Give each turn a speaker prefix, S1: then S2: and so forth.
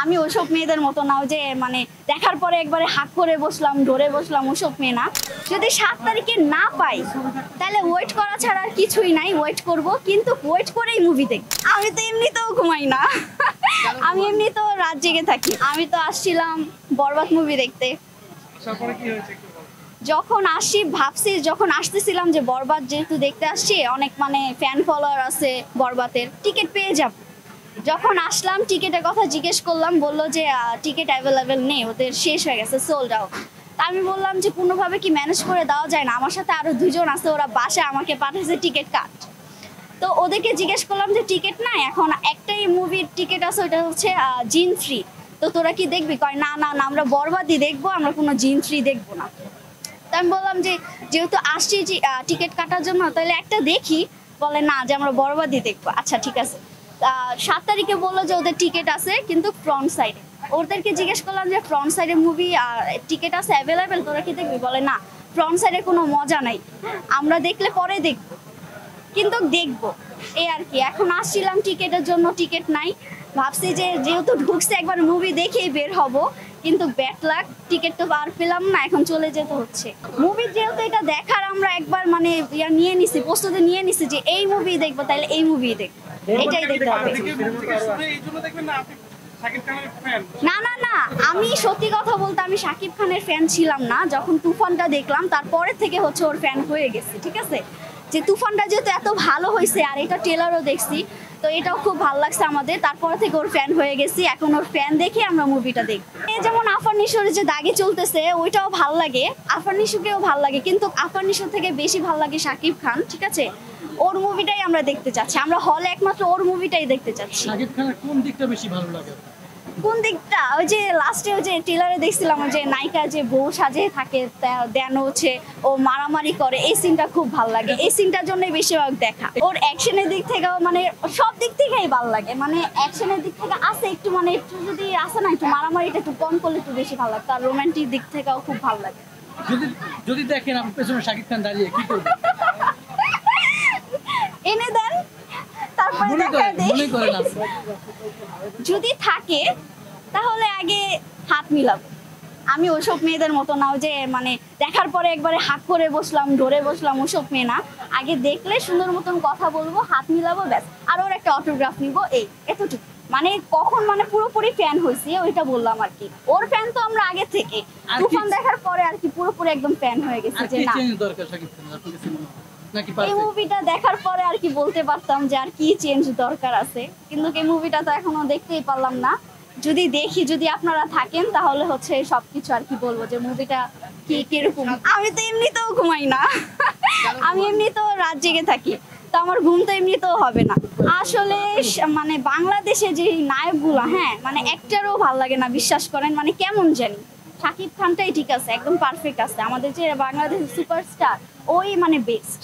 S1: আমি ওসব মেয়েদের মতো না, যে মানে দেখার পরে একবারে হাক করে বসলাম, ধরে বসলাম, ওসব মেয়ে না। যদি 7 তারিখে না পাই তাহলে ওয়েট করা ছাড়া আর কিছুই নাই, ওয়েট করব, কিন্তু ওয়েট করেই মুভি দেখ। আমি তো এমনিতেও ঘুমাই না, আমি এমনিতেও রাত জেগে থাকি। আমি তো আসছিলাম বরবাদ মুভি দেখতে। যখন আসি ভাবছি, যখন আসতেছিলাম যে বরবাদ যেহেতু দেখতে আসছি, অনেক মানে ফ্যান ফলোয়ার আছে বরবাদের, টিকিট পেয়ে যাব। যখন আসলাম টিকিটের কথা জিজ্ঞেস করলাম, বললো যে টিকিট অ্যাভেলেবেল নেই, ওদের শেষ হয়ে গেছে, সোল্ড আউট। তা আমি বললাম যে কোনোভাবে কি ম্যানেজ করে দেওয়া যায় না, আমার সাথে আরো 2 জন আছে, ওরা বাসায় আমাকে পাঠিয়েছে টিকিট কাট। তো ওদেরকে জিজ্ঞেস করলাম যে টিকিট নাই, এখন একটাই মুভির টিকিট আছে, ওইটা হচ্ছে জিন 3। তো তোরা কি দেখবি? কয় না না না, আমরা বরবাদই দেখবো, আমরা কোনো জিন 3 দেখবো না। তো আমি বললাম যে যেহেতু আসছি টিকিট কাটার জন্য, তাহলে একটা দেখি। বলে না, যে আমরা বরবাদই দেখবো। আচ্ছা ঠিক আছে। 7 তারিখে বললো যে ওদের টিকিট আছে, কিন্তু ফ্রন্ট সাইডে। ওদেরকে জিজ্ঞেস করলাম যে ফ্রন্ট সাইডে মুভি টিকিট আছে অ্যাভেলেবেল, তোরা কি দেখবি? বলে না, ফ্রন্ট সাইডে কোনো মজা নাই, আমরা দেখলে পরে দেখবো, কিন্তু দেখবো এই আর কি। এখন আসছিলাম টিকিটের জন্য, টিকিট নাই। ভাবছি যে যেহেতু ঢুকছে একবার মুভি দেখেই বের হব, কিন্তু ব্যাড লাক, টিকিট তো আর পেলাম না, এখন চলে যেতে হচ্ছে। মুভি যেহেতু এটা দেখার আমরা একবার মানে নিয়ে নিছি, প্রস্তুতি নিয়ে নিছি যে এই মুভি দেখবো, তাহলে এই মুভি দেখবো, এটাই দেখতে হবে। না না না, আমি সত্যি কথা বলতে আমি শাকিব খানের ফ্যান ছিলাম না। যখন তুফানটা দেখলাম তারপরে থেকে হচ্ছে ওর ফ্যান হয়ে গেছে, ঠিক আছে। যে তুফানটা যেহেতু এত ভালো হয়েছে, আর এটা ট্রেলারও দেখছি, তো এটাও খুব ভালো লাগছে আমাদের, তারপরে থেকে ওর ফ্যান হয়ে গেছি। এখন ওর ফ্যান দেখে আমরা মুভিটা দেখি। যেমন আফার নিশোরের যে দাগে চলতেছে, ওইটাও ভালো লাগে, আফার নিশোকেও ভালো লাগে, কিন্তু আফার নিশোর থেকে বেশি ভালো লাগে শাকিব খান, ঠিক আছে। ওর মুভিটাই আমরা দেখতে চাচ্ছি, আমরা হলে একমাত্র ওর মুভিটাই দেখতে চাচ্ছি।
S2: শাকিব খানের কোন দিকটা বেশি ভালো লাগে?
S1: কোন দিকটা? ওই যে লাস্টে ওই যে ট্রেলারে দেখছিলাম, ওই যে নায়িকা যে বউ সাজে থাকে, দেন হচ্ছে ও মারামারি করে, এই সিনটা খুব ভালো লাগে, এই সিনটার জন্য বেশিরভাগ দেখা। ওর অ্যাকশনের দিক থেকেও মানে সব দিক থেকেই ভালো লাগে, মানে অ্যাকশনের দিক থেকে আছে একটু, মানে একটু যদি আসে না, একটু মারামারিটা একটু কম করলে একটু বেশি ভালো লাগে। তার রোমান্টিক দিক থেকেও খুব ভালো লাগে।
S2: যদি দেখেন আপনার পেছনে শাকিব খান দাঁড়িয়ে, কি করবেন?
S1: এনে দেন, তারপরে দেখা দেই। যদি থাকে তাহলে আগে হাত মিলাবো। আমি ওসব মেয়েদের মতো না, যে মানে দেখার পরে একবারে হাক করে বসলাম, ধরে বসলাম, ওসব মেয়ে না। আগে দেখলে সুন্দর মতন কথা বলবো, হাত মিলাবো, ব্যাস। আর ওর একটা অটোগ্রাফ নিবো, এই এতটুকু। মানে কখন মানে পুরোপুরি ফ্যান হয়েছি ওইটা বললাম আর কি। ওর ফ্যান তো আমরা আগে থেকে, তুফান দেখার পরে আর কি পুরোপুরি একদম ফ্যান হয়ে গেছে। যে না, এই মুভিটা দেখার পরে আর কি বলতে পারতাম যে আর কি চেঞ্জ দরকার আছে, কিন্তু এই মুভিটা তো এখনো দেখতেই পারলাম না। যদি দেখি, যদি আপনারা থাকেন, তাহলে হচ্ছে সবকিছু আর কি বলবো যে মুভিটা কি কিরকম। আমি তো এমনিতেও ঘুমাই না, আমি এমনিতেও রাত জেগে থাকি, তো আমার ঘুম তো এমনিতেও হবে না। আসলে মানে বাংলাদেশে যে নায়কগুলো, হ্যাঁ মানে একটারও ভালো লাগে না, বিশ্বাস করেন। মানে কেমন জানি, শাকিব খানটাই ঠিক আছে, একদম পারফেক্ট আছে। আমাদের যে বাংলাদেশের সুপারস্টার, ওই মানে বেস্ট।